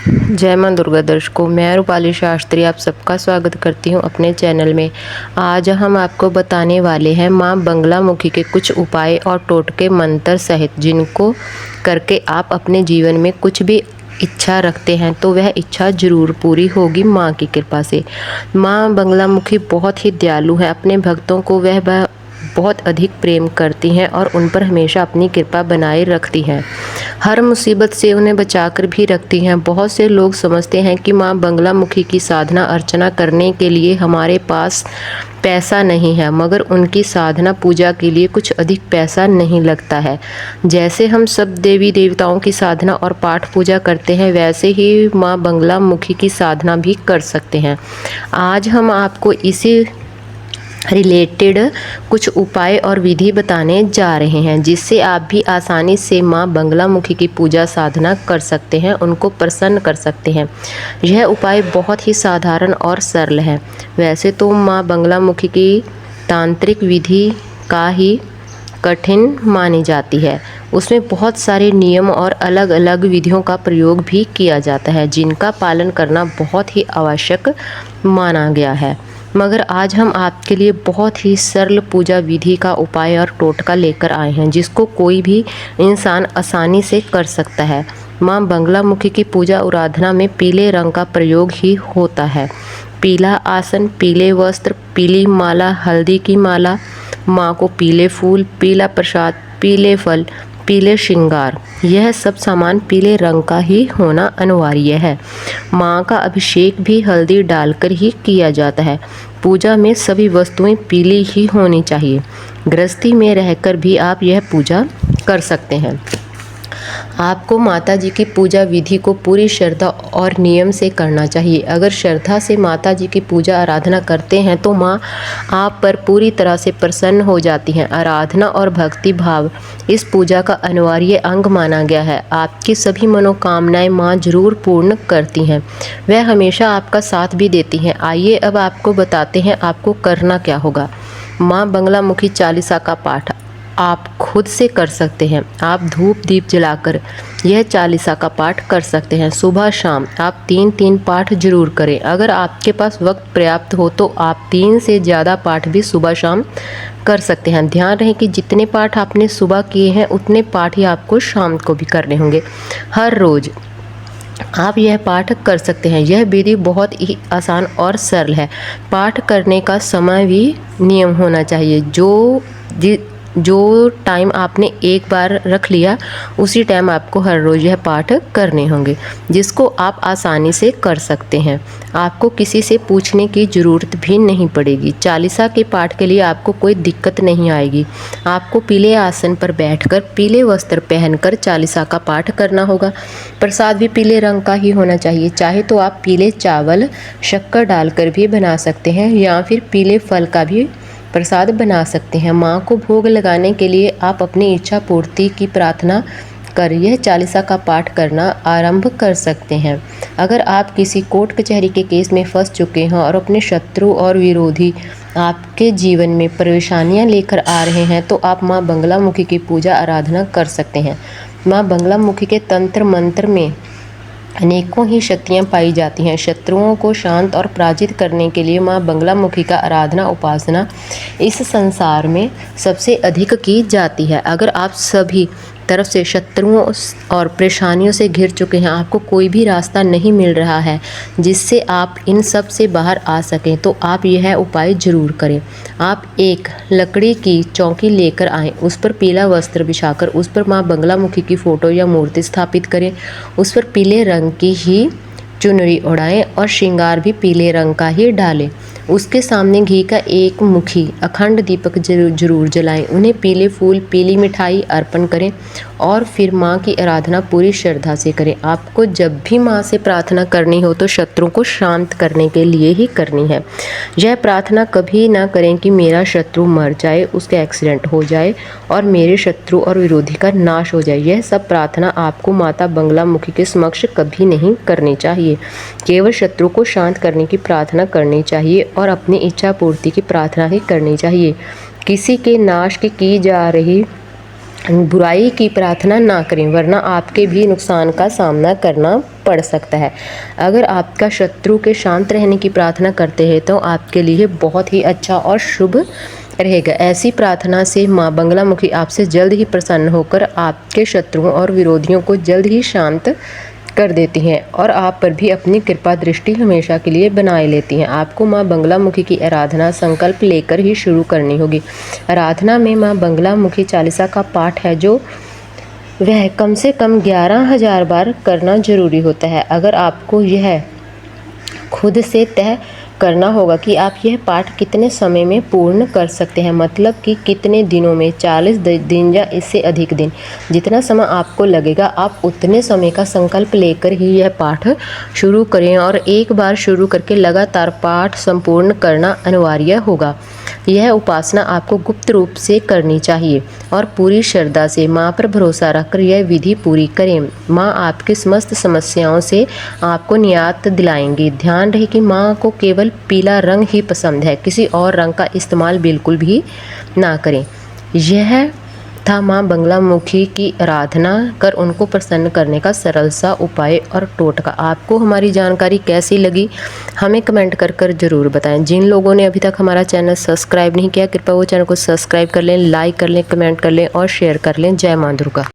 जय मां दुर्गा दर्शकों, मैं रूपाली शास्त्री आप सबका स्वागत करती हूं अपने चैनल में। आज हम आपको बताने वाले हैं मां बगलामुखी के कुछ उपाय और टोटके मंत्र सहित, जिनको करके आप अपने जीवन में कुछ भी इच्छा रखते हैं तो वह इच्छा जरूर पूरी होगी मां की कृपा से। मां बगलामुखी बहुत ही दयालु है, अपने भक्तों को वह बहुत अधिक प्रेम करती हैं और उन पर हमेशा अपनी कृपा बनाए रखती हैं। हर मुसीबत से उन्हें बचाकर भी रखती हैं। बहुत से लोग समझते हैं कि मां बगलामुखी की साधना अर्चना करने के लिए हमारे पास पैसा नहीं है, मगर उनकी साधना पूजा के लिए कुछ अधिक पैसा नहीं लगता है। जैसे हम सब देवी देवताओं की साधना और पाठ पूजा करते हैं, वैसे ही मां बगलामुखी की साधना भी कर सकते हैं। आज हम आपको इसी रिलेटेड कुछ उपाय और विधि बताने जा रहे हैं, जिससे आप भी आसानी से मां बगलामुखी की पूजा साधना कर सकते हैं, उनको प्रसन्न कर सकते हैं। यह उपाय बहुत ही साधारण और सरल है। वैसे तो मां बगलामुखी की तांत्रिक विधि का ही कठिन मानी जाती है। उसमें बहुत सारे नियम और अलग अलग विधियों का प्रयोग भी किया जाता है, जिनका पालन करना बहुत ही आवश्यक माना गया है। मगर आज हम आपके लिए बहुत ही सरल पूजा विधि का उपाय और टोटका लेकर आए हैं, जिसको कोई भी इंसान आसानी से कर सकता है। मां बगलामुखी की पूजा आराधना में पीले रंग का प्रयोग ही होता है। पीला आसन, पीले वस्त्र, पीली माला, हल्दी की माला, मां को पीले फूल, पीला प्रसाद, पीले फल, पीले श्रृंगार, यह सब सामान पीले रंग का ही होना अनिवार्य है। मां का अभिषेक भी हल्दी डालकर ही किया जाता है। पूजा में सभी वस्तुएं पीली ही होनी चाहिए। गृहस्थी में रहकर भी आप यह पूजा कर सकते हैं। आपको माता जी की पूजा विधि को पूरी श्रद्धा और नियम से करना चाहिए। अगर श्रद्धा से माता जी की पूजा आराधना करते हैं तो माँ आप पर पूरी तरह से प्रसन्न हो जाती हैं। आराधना और भक्ति भाव इस पूजा का अनिवार्य अंग माना गया है। आपकी सभी मनोकामनाएं माँ जरूर पूर्ण करती हैं। वह हमेशा आपका साथ भी देती हैं। आइए अब आपको बताते हैं आपको करना क्या होगा। माँ बगलामुखी चालीसा का पाठ आप खुद से कर सकते हैं। आप धूप दीप जलाकर यह चालीसा का पाठ कर सकते हैं। सुबह शाम आप 3-3 पाठ जरूर करें। अगर आपके पास वक्त पर्याप्त हो तो आप 3 से ज़्यादा पाठ भी सुबह शाम कर सकते हैं। ध्यान रहे कि जितने पाठ आपने सुबह किए हैं उतने पाठ ही आपको शाम को भी करने होंगे। हर रोज़ आप यह पाठ कर सकते हैं। यह विधि बहुत ही आसान और सरल है। पाठ करने का समय भी नियम होना चाहिए। जो टाइम आपने एक बार रख लिया उसी टाइम आपको हर रोज़ यह पाठ करने होंगे, जिसको आप आसानी से कर सकते हैं। आपको किसी से पूछने की ज़रूरत भी नहीं पड़ेगी। चालीसा के पाठ के लिए आपको कोई दिक्कत नहीं आएगी। आपको पीले आसन पर बैठकर पीले वस्त्र पहनकर चालीसा का पाठ करना होगा। प्रसाद भी पीले रंग का ही होना चाहिए। चाहे तो आप पीले चावल शक्कर डालकर भी बना सकते हैं, या फिर पीले फल का भी प्रसाद बना सकते हैं। माँ को भोग लगाने के लिए आप अपनी इच्छा पूर्ति की प्रार्थना कर यह चालीसा का पाठ करना आरंभ कर सकते हैं। अगर आप किसी कोर्ट कचहरी के केस में फंस चुके हैं और अपने शत्रु और विरोधी आपके जीवन में परेशानियां लेकर आ रहे हैं, तो आप माँ बगलामुखी की पूजा आराधना कर सकते हैं। माँ बगलामुखी के तंत्र मंत्र में अनेकों ही शक्तियाँ पाई जाती हैं। शत्रुओं को शांत और पराजित करने के लिए माँ बगलामुखी का आराधना उपासना इस संसार में सबसे अधिक की जाती है। अगर आप सभी तरफ से शत्रुओं और परेशानियों से घिर चुके हैं, आपको कोई भी रास्ता नहीं मिल रहा है जिससे आप इन सब से बाहर आ सकें, तो आप यह उपाय जरूर करें। आप एक लकड़ी की चौकी लेकर आएँ, उस पर पीला वस्त्र बिछाकर उस पर माँ बगलामुखी की फ़ोटो या मूर्ति स्थापित करें। उस पर पीले रंग की ही चुनरी उड़ाएं और श्रृंगार भी पीले रंग का ही डालें। उसके सामने घी का एक मुखी अखंड दीपक जरूर जलाएं। उन्हें पीले फूल, पीली मिठाई अर्पण करें और फिर माँ की आराधना पूरी श्रद्धा से करें। आपको जब भी माँ से प्रार्थना करनी हो तो शत्रु को शांत करने के लिए ही करनी है। यह प्रार्थना कभी ना करें कि मेरा शत्रु मर जाए, उसका एक्सीडेंट हो जाए और मेरे शत्रु और विरोधी का नाश हो जाए। यह सब प्रार्थना आपको माता बगलामुखी के समक्ष कभी नहीं करनी चाहिए। केवल शत्रु को शांत करने की प्रार्थना करनी चाहिए और अपनी इच्छा पूर्ति की प्रार्थना ही करनी चाहिए। किसी के नाश की जा रही बुराई की प्रार्थना ना करें, वरना आपके भी नुकसान का सामना करना पड़ सकता है। अगर आपका शत्रु के शांत रहने की प्रार्थना करते हैं तो आपके लिए बहुत ही अच्छा और शुभ रहेगा। ऐसी प्रार्थना से माँ बंगलामुखी आपसे जल्द ही प्रसन्न होकर आपके शत्रुओं और विरोधियों को जल्द ही शांत कर देती हैं और आप पर भी अपनी कृपा दृष्टि हमेशा के लिए बनाए लेती हैं। आपको माँ बंगलामुखी की आराधना संकल्प लेकर ही शुरू करनी होगी। आराधना में माँ बंगलामुखी चालीसा का पाठ है जो वह कम से कम 11,000 बार करना जरूरी होता है। अगर आपको यह खुद से तय करना होगा कि आप यह पाठ कितने समय में पूर्ण कर सकते हैं, मतलब कि कितने दिनों में, 40 दिन या इससे अधिक दिन, जितना समय आपको लगेगा आप उतने समय का संकल्प लेकर ही यह पाठ शुरू करें और एक बार शुरू करके लगातार पाठ संपूर्ण करना अनिवार्य होगा। यह उपासना आपको गुप्त रूप से करनी चाहिए और पूरी श्रद्धा से माँ पर भरोसा रखकर यह विधि पूरी करें। माँ आपकी समस्त समस्याओं से आपको निजात दिलाएंगी। ध्यान रहे कि माँ को केवल पीला रंग ही पसंद है, किसी और रंग का इस्तेमाल बिल्कुल भी ना करें। यह था माँ बंगलामुखी की आराधना कर उनको प्रसन्न करने का सरल सा उपाय और टोटका। आपको हमारी जानकारी कैसी लगी हमें कमेंट कर ज़रूर बताएं। जिन लोगों ने अभी तक हमारा चैनल सब्सक्राइब नहीं किया, कृपया वो चैनल को सब्सक्राइब कर लें, लाइक कर लें, कमेंट कर लें और शेयर कर लें। जय माँ दुर्गा।